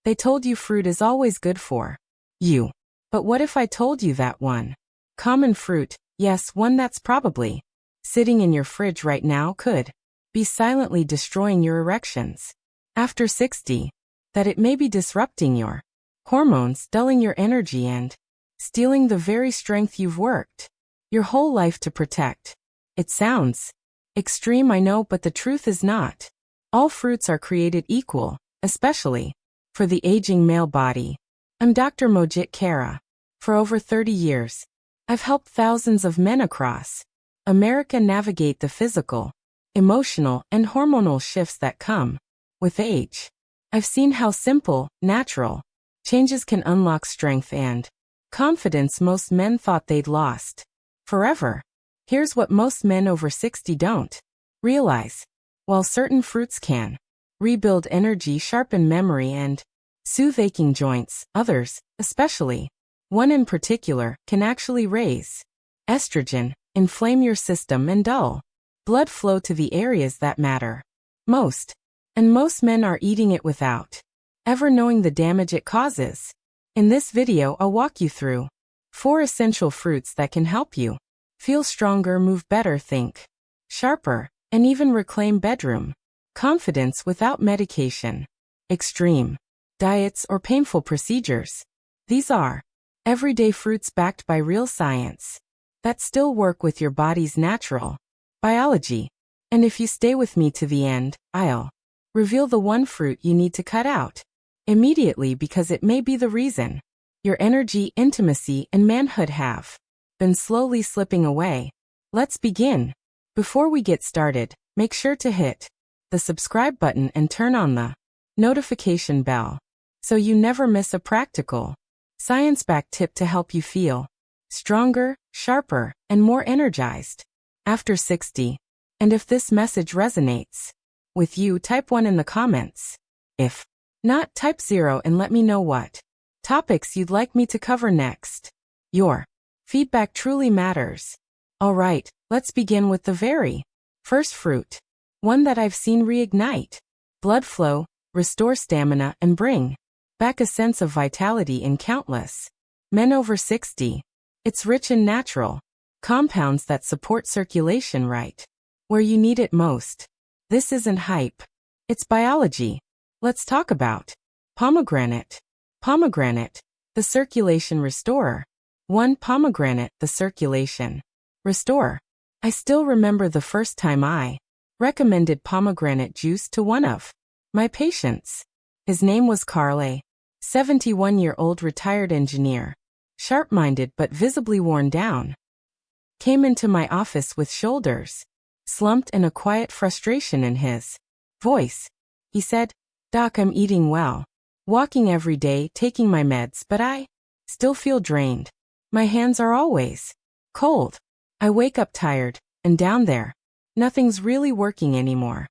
They told you fruit is always good for you. But what if I told you that one common fruit, yes, one that's probably sitting in your fridge right now, could be silently destroying your erections after 60, that it may be disrupting your hormones, dulling your energy, and stealing the very strength you've worked your whole life to protect? It sounds extreme, I know, but the truth is not. All fruits are created equal, especially for the aging male body. I'm Dr. Mojit Kara. For over 30 years, I've helped thousands of men across America navigate the physical, emotional, and hormonal shifts that come with age. I've seen how simple, natural changes can unlock strength and confidence most men thought they'd lost forever. Here's what most men over 60 don't realize. While certain fruits can rebuild energy, sharpen memory, and soothe aching joints, others, especially one in particular, can actually raise estrogen, inflame your system, and dull blood flow to the areas that matter most. And most men are eating it without ever knowing the damage it causes. In this video, I'll walk you through 4 essential fruits that can help you feel stronger, move better, think sharper, and even reclaim bedroom confidence without medication, extreme diets, or painful procedures. These are everyday fruits backed by real science that still work with your body's natural biology. And if you stay with me to the end, I'll reveal the one fruit you need to cut out immediately, because it may be the reason your energy, intimacy, and manhood have been slowly slipping away. Let's begin. Before we get started, make sure to hit the subscribe button and turn on the notification bell so you never miss a practical, science-backed tip to help you feel stronger, sharper, and more energized after 60. And if this message resonates with you, type 1 in the comments. If not, type 0 and let me know what topics you'd like me to cover next. Your feedback truly matters. Alright, let's begin with the very first fruit, one that I've seen reignite blood flow, restore stamina, and bring back a sense of vitality in countless men over 60. It's rich in natural compounds that support circulation right where you need it most. This isn't hype, it's biology. Let's talk about pomegranate. Pomegranate, the circulation restorer. 1. Pomegranate, the circulation restorer. I still remember the first time I recommended pomegranate juice to one of my patients. His name was Carl, a 71-year-old retired engineer, sharp-minded but visibly worn down. Came into my office with shoulders slumped and a quiet frustration in his voice. He said, "Doc, I'm eating well, walking every day, taking my meds, but I still feel drained. My hands are always cold. I wake up tired, and down there, nothing's really working anymore."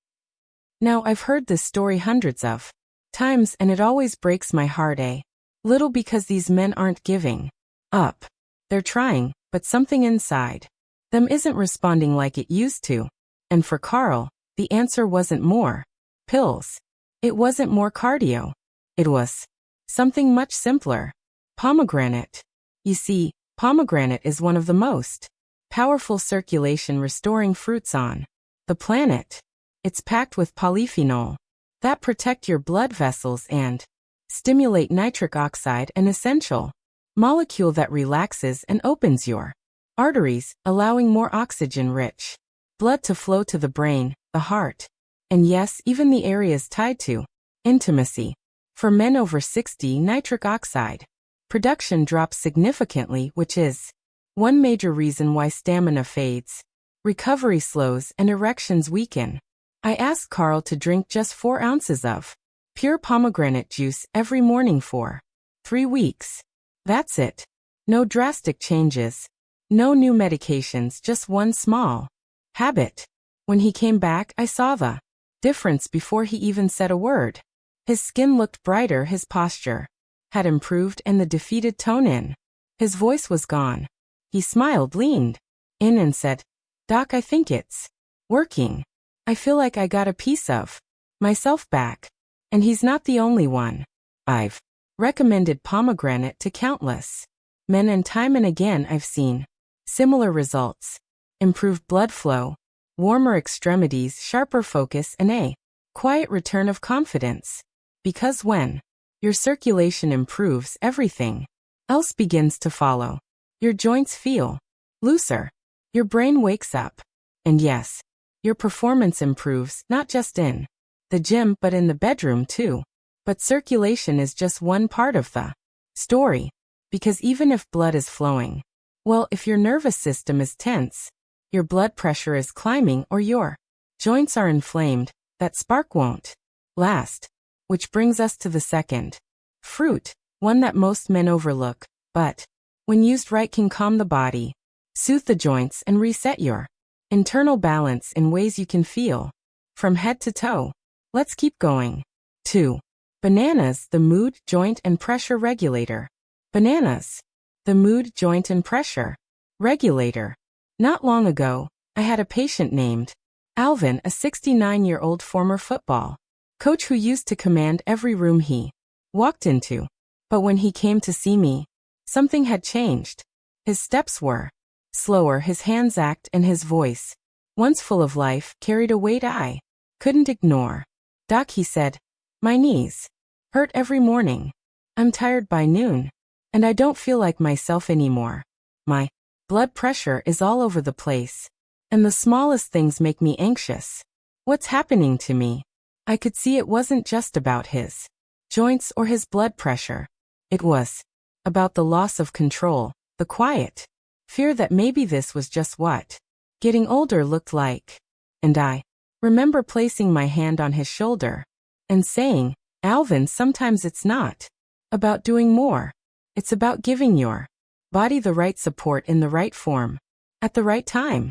Now, I've heard this story hundreds of times, and it always breaks my heart a little, because these men aren't giving up. They're trying, but something inside them isn't responding like it used to. And for Carl, the answer wasn't more pills. It wasn't more cardio. It was something much simpler. Pomegranate. You see, pomegranate is one of the most powerful circulation restoring fruits on the planet. It's packed with polyphenol that protect your blood vessels and stimulate nitric oxide, an essential molecule that relaxes and opens your arteries, allowing more oxygen-rich blood to flow to the brain, the heart, and yes, even the areas tied to intimacy. For men over 60, nitric oxide production drops significantly, which is one major reason why stamina fades, recovery slows, and erections weaken. I asked Carl to drink just 4 ounces of pure pomegranate juice every morning for 3 weeks. That's it. No drastic changes. No new medications, just one small habit. When he came back, I saw the difference before he even said a word. His skin looked brighter, his posture had improved, and the defeated tone in his voice was gone. He smiled, leaned in, and said, "Doc, I think it's working. I feel like I got a piece of myself back." And he's not the only one. I've recommended pomegranate to countless men, and time and again I've seen similar results. Improved blood flow, warmer extremities, sharper focus, and a quiet return of confidence. Because when your circulation improves, everything else begins to follow. Your joints feel looser. Your brain wakes up. And yes, your performance improves, not just in the gym but in the bedroom too. But circulation is just one part of the story. Because even if blood is flowing, well, if your nervous system is tense, your blood pressure is climbing, or your joints are inflamed, that spark won't last. Which brings us to the second fruit, one that most men overlook, but when used right can calm the body, soothe the joints, and reset your internal balance in ways you can feel from head to toe. Let's keep going. 2. Bananas, the mood, joint, and pressure regulator. Bananas, the mood, joint, and pressure regulator. Not long ago, I had a patient named Alvin, a 69-year-old former football coach who used to command every room he walked into. But when he came to see me, something had changed. His steps were slower, his hands acted, and his voice, once full of life, carried a weight I couldn't ignore. "Doc," he said, "my knees hurt every morning. I'm tired by noon, and I don't feel like myself anymore. My blood pressure is all over the place, and the smallest things make me anxious. What's happening to me?" I could see it wasn't just about his joints or his blood pressure. It was about the loss of control, the quiet fear that maybe this was just what getting older looked like. And I remember placing my hand on his shoulder and saying, "Alvin, sometimes it's not about doing more. It's about giving your body the right support in the right form, at the right time."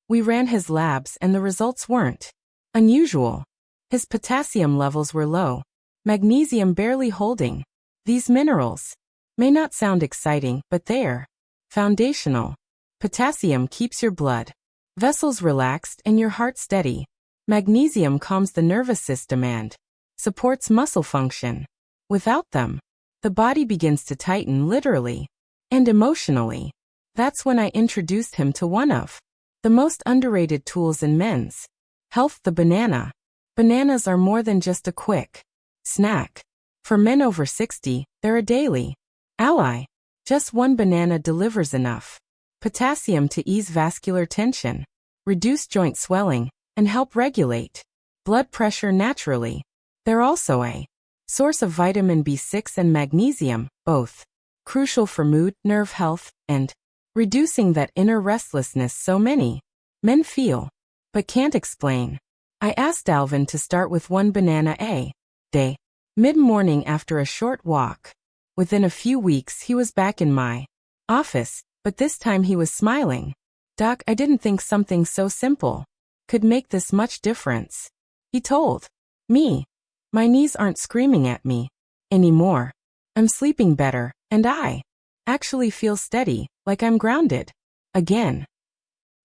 We ran his labs and the results weren't unusual. His potassium levels were low, magnesium barely holding. These minerals may not sound exciting, but they're foundational. Potassium keeps your blood vessels relaxed and your heart steady. Magnesium calms the nervous system and supports muscle function. Without them, the body begins to tighten, literally and emotionally. That's when I introduced him to one of the most underrated tools in men's health, the banana. Bananas are more than just a quick snack. For men over 60, they're a daily ally. Just one banana delivers enough potassium to ease vascular tension, reduce joint swelling, and help regulate blood pressure naturally. They're also a source of vitamin B6 and magnesium, both crucial for mood, nerve health, and reducing that inner restlessness so many men feel but can't explain. I asked Alvin to start with one banana a day, mid-morning after a short walk. Within a few weeks, he was back in my office, but this time he was smiling. "Doc, I didn't think something so simple could make this much difference," he told me. "My knees aren't screaming at me anymore. I'm sleeping better, and I actually feel steady, like I'm grounded again."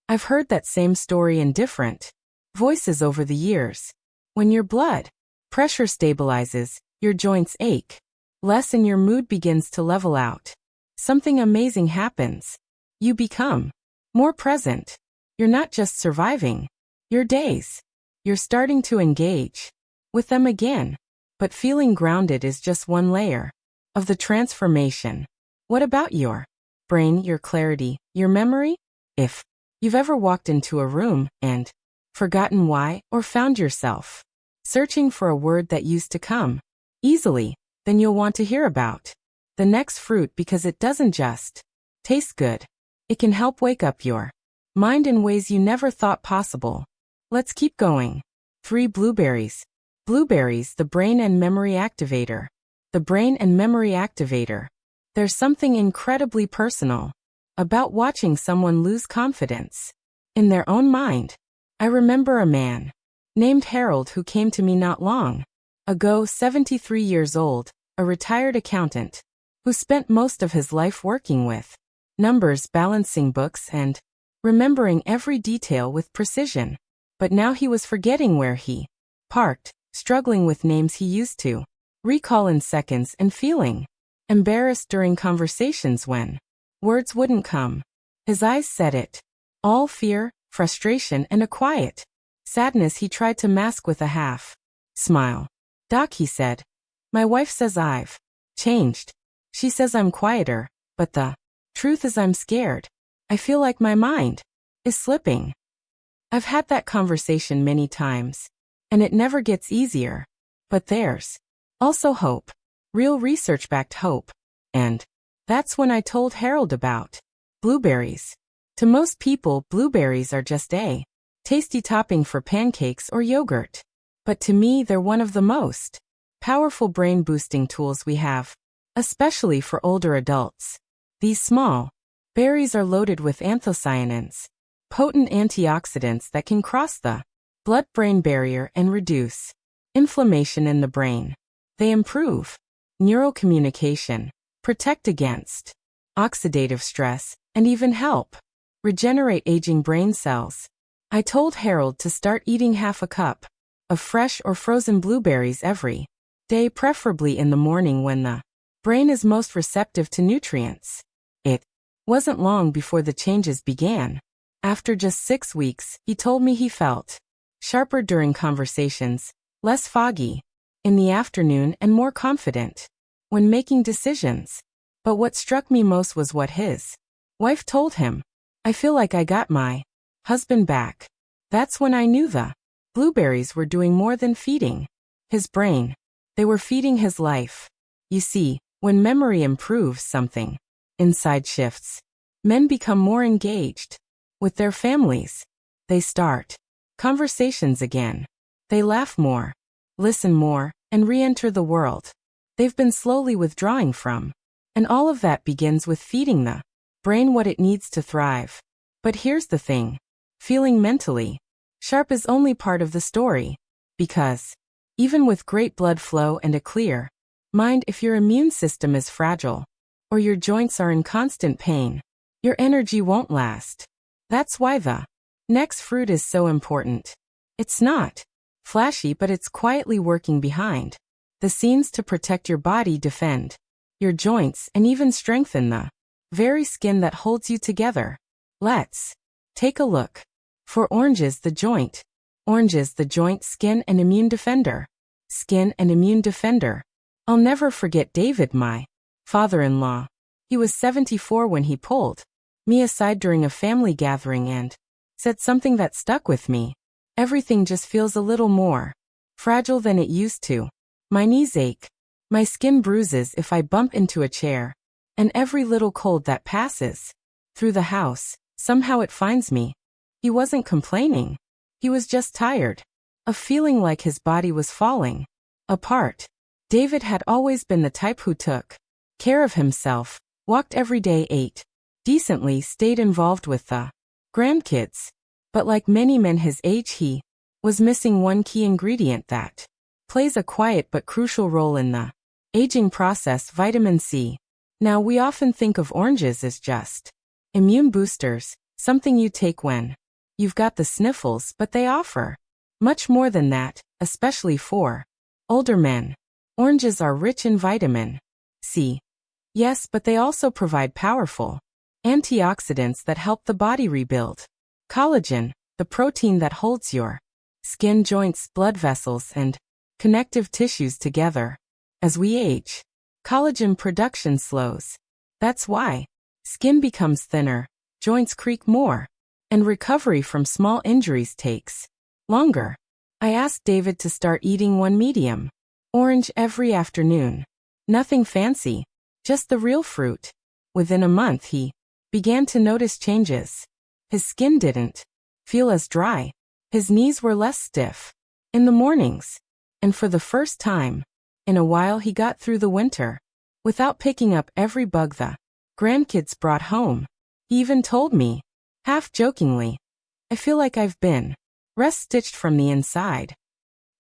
I've heard that same story in different voices over the years. When your blood pressure stabilizes, your joints ache less and your mood begins to level out. Something amazing happens. You become more present. You're not just surviving your days. You're starting to engage with them again. But feeling grounded is just one layer of the transformation. What about your brain, your clarity, your memory? If you've ever walked into a room and forgotten why, or found yourself searching for a word that used to come easily, then you'll want to hear about the next fruit, because it doesn't just taste good. It can help wake up your mind in ways you never thought possible. Let's keep going. 3. Blueberries. Blueberries, the brain and memory activator. The brain and memory activator. There's something incredibly personal about watching someone lose confidence in their own mind. I remember a man named Harold who came to me not long ago, 73 years old, a retired accountant who spent most of his life working with numbers, balancing books, and remembering every detail with precision. But now he was forgetting where he parked, struggling with names he used to recall in seconds, and feeling embarrassed during conversations when words wouldn't come. His eyes said it. All fear, frustration, and a quiet sadness he tried to mask with a half smile. "Doc," he said, "my wife says I've changed. She says I'm quieter, but the truth is I'm scared. I feel like my mind is slipping." I've had that conversation many times, and it never gets easier. But there's also hope. Real research-backed hope. And that's when I told Harold about blueberries. To most people, blueberries are just a tasty topping for pancakes or yogurt. But to me, they're one of the most powerful brain-boosting tools we have, especially for older adults. These small berries are loaded with anthocyanins, potent antioxidants that can cross the blood-brain barrier and reduce inflammation in the brain. They improve neural communication, protect against oxidative stress, and even help regenerate aging brain cells. I told Harold to start eating half a cup of fresh or frozen blueberries every day, preferably in the morning when the brain is most receptive to nutrients. It wasn't long before the changes began. After just 6 weeks, he told me he felt sharper during conversations, less foggy in the afternoon, and more confident when making decisions. But what struck me most was what his wife told him. "I feel like I got my husband back." That's when I knew the blueberries were doing more than feeding his brain. They were feeding his life. You see, when memory improves, something inside shifts. Men become more engaged with their families. They start conversations again. They laugh more, listen more, and re-enter the world they've been slowly withdrawing from. And all of that begins with feeding the brain what it needs to thrive. But here's the thing. Feeling mentally sharp is only part of the story. Because even with great blood flow and a clear mind, if your immune system is fragile, or your joints are in constant pain, your energy won't last. That's why the next fruit is so important. It's not flashy, but it's quietly working behind the scenes to protect your body, defend your joints, and even strengthen the very skin that holds you together. Let's take a look. For oranges, the joint. Oranges, the joint, skin, and immune defender. Skin and immune defender. I'll never forget David, my father-in-law. He was 74 when he pulled me aside during a family gathering and said something that stuck with me. "Everything just feels a little more fragile than it used to. My knees ache. My skin bruises if I bump into a chair. And every little cold that passes through the house, somehow it finds me." He wasn't complaining. He was just tired of feeling like his body was falling apart. David had always been the type who took care of himself, walked every day, ate decently, stayed involved with the grandkids. But like many men his age, he was missing one key ingredient that plays a quiet but crucial role in the aging process: vitamin C. Now, we often think of oranges as just immune boosters, something you take when you've got the sniffles, but they offer much more than that, especially for older men. Oranges are rich in vitamin C. Yes, but they also provide powerful antioxidants that help the body rebuild collagen, the protein that holds your skin, joints, blood vessels, and connective tissues together. As we age, collagen production slows. That's why skin becomes thinner, joints creak more, and recovery from small injuries takes longer. I asked David to start eating one medium orange every afternoon. Nothing fancy, just the real fruit. Within a month, he began to notice changes. His skin didn't feel as dry. His knees were less stiff in the mornings. And for the first time in a while, he got through the winter without picking up every bug the grandkids brought home. He even told me, half jokingly, "I feel like I've been rest-stitched from the inside."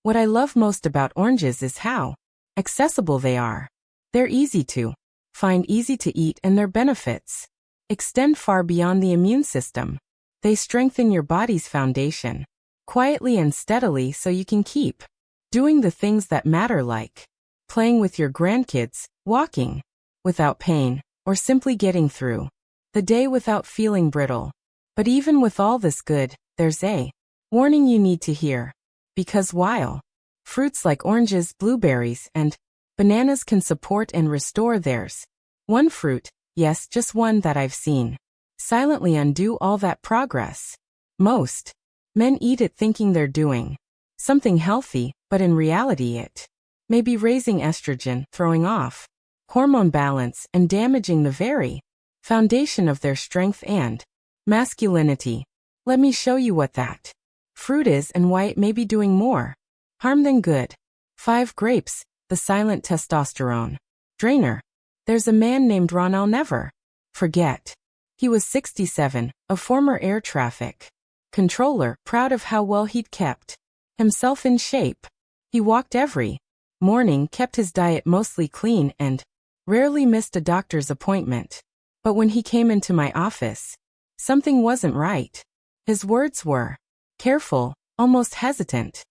What I love most about oranges is how accessible they are. They're easy to find, easy to eat, and their benefits extend far beyond the immune system. They strengthen your body's foundation quietly and steadily so you can keep doing the things that matter, like playing with your grandkids, walking without pain, or simply getting through the day without feeling brittle. But even with all this good, there's a warning you need to hear. Because while fruits like oranges, blueberries, and bananas can support and restore theirs, one fruit, yes, just one that I've seen, silently undo all that progress. Most men eat it thinking they're doing something healthy, but in reality it may be raising estrogen, throwing off hormone balance, and damaging the very foundation of their strength and masculinity. Let me show you what that fruit is and why it may be doing more harm than good. 5. Grapes, the silent testosterone drainer. There's a man named Ron I'll never forget. He was 67, a former air traffic controller, proud of how well he'd kept himself in shape. He walked every morning, kept his diet mostly clean, and rarely missed a doctor's appointment. But when he came into my office, something wasn't right. His words were careful, almost hesitant.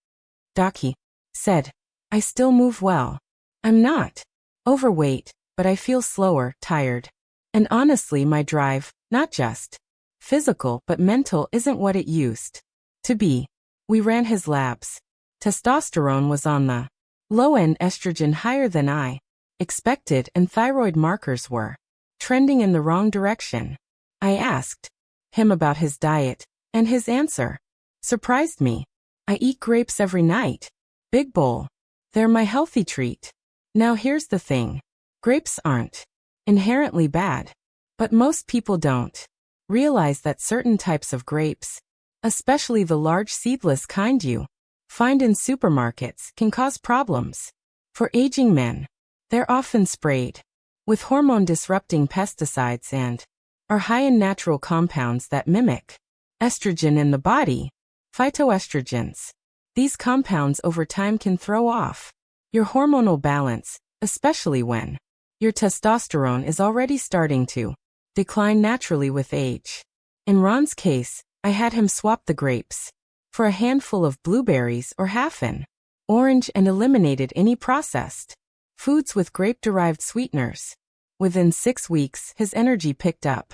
"Doc," he said, "I still move well. I'm not overweight, but I feel slower, tired. And honestly, my drive, not just physical but mental, isn't what it used to be." We ran his labs. Testosterone was on the low end, estrogen higher than I expected, and thyroid markers were trending in the wrong direction. I asked him about his diet, and his answer surprised me. "I eat grapes every night. Big bowl. They're my healthy treat." Now here's the thing. Grapes aren't inherently bad. But most people don't realize that certain types of grapes, especially the large seedless kind you find in supermarkets, can cause problems. For aging men, they're often sprayed with hormone-disrupting pesticides and are high in natural compounds that mimic estrogen in the body, phytoestrogens. These compounds over time can throw off your hormonal balance, especially when your testosterone is already starting to decline naturally with age. In Ron's case, I had him swap the grapes for a handful of blueberries or half an orange and eliminated any processed foods with grape-derived sweeteners. Within 6 weeks, his energy picked up.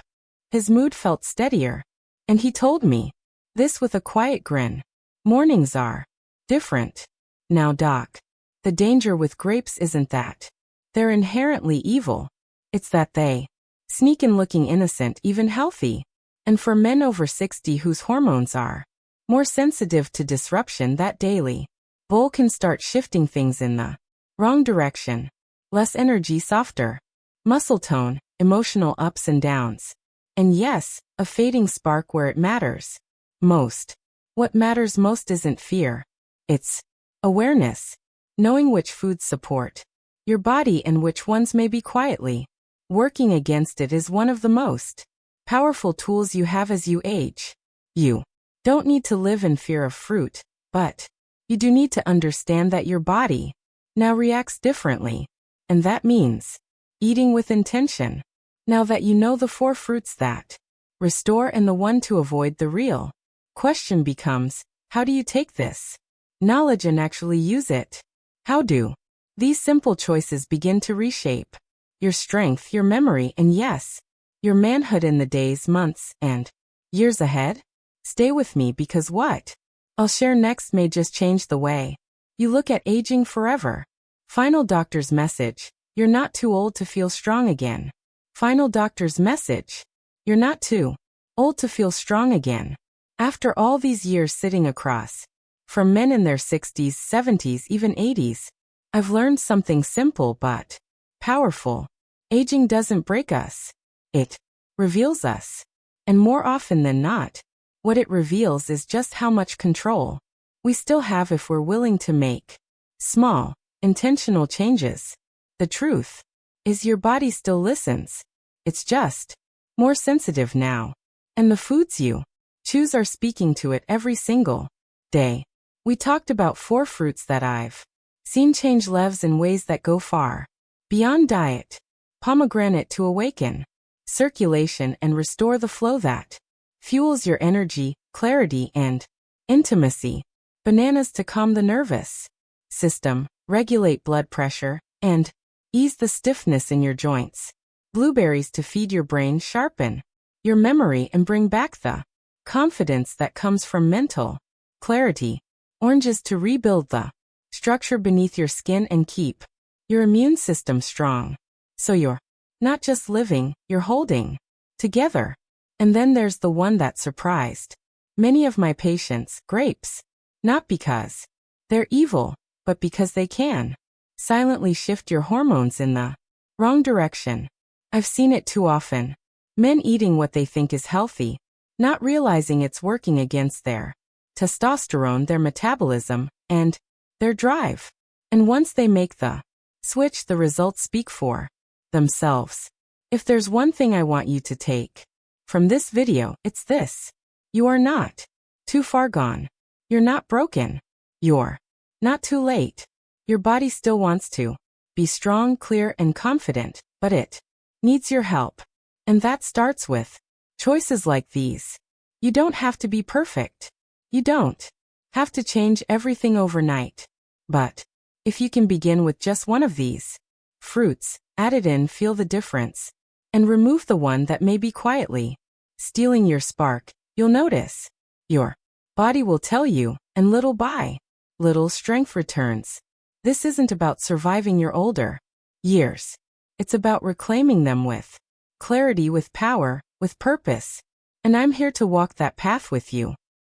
His mood felt steadier. And he told me this with a quiet grin. "Mornings are different now, Doc. The danger with grapes isn't that they're inherently evil. It's that they sneak in looking innocent, even healthy. And for men over 60 whose hormones are more sensitive to disruption, that daily bowl can start shifting things in the wrong direction. Less energy, softer muscle tone, emotional ups and downs. And yes, a fading spark where it matters most. What matters most isn't fear. It's awareness. Knowing which foods support your body and which ones may be quietly working against it is one of the most powerful tools you have as you age. You don't need to live in fear of fruit, but you do need to understand that your body now reacts differently. And that means eating with intention. Now that you know the 4 fruits that restore and the one to avoid, the real question becomes, how do you take this knowledge and actually use it? How do these simple choices begin to reshape your strength, your memory, and yes, your manhood in the days, months, and years ahead? Stay with me, because what I'll share next may just change the way you look at aging forever. Final doctor's message: you're not too old to feel strong again. Final doctor's message: you're not too old to feel strong again. After all these years sitting across from men in their 60s, 70s, even 80s, I've learned something simple but powerful. Aging doesn't break us. It reveals us. And more often than not, what it reveals is just how much control we still have if we're willing to make small, intentional changes. The truth is your body still listens. It's just more sensitive now. And the foods you choose are speaking to it every single day. We talked about 4 fruits that I've seen change lives in ways that go far beyond diet. Pomegranate to awaken circulation and restore the flow that fuels your energy, clarity, and intimacy. Bananas to calm the nervous system, regulate blood pressure, and ease the stiffness in your joints. Blueberries to feed your brain, sharpen your memory, and bring back the confidence that comes from mental clarity. Oranges to rebuild the structure beneath your skin and keep your immune system strong. So you're not just living, you're holding together. And then there's the one that surprised many of my patients, grapes. Not because they're evil, but because they can silently shift your hormones in the wrong direction. I've seen it too often. Men eating what they think is healthy, not realizing it's working against their testosterone, their metabolism, and their drive. And once they make the switch, the results speak for themselves. If there's one thing I want you to take from this video, it's this. You are not too far gone. You're not broken. You're not too late. Your body still wants to be strong, clear, and confident, but it needs your help. And that starts with choices like these. You don't have to be perfect. You don't have to change everything overnight. But if you can begin with just one of these fruits, add it in, feel the difference, and remove the one that may be quietly stealing your spark, you'll notice your body will tell you, and little by little strength returns. This isn't about surviving your older years. It's about reclaiming them with clarity, with power, with purpose. And I'm here to walk that path with you.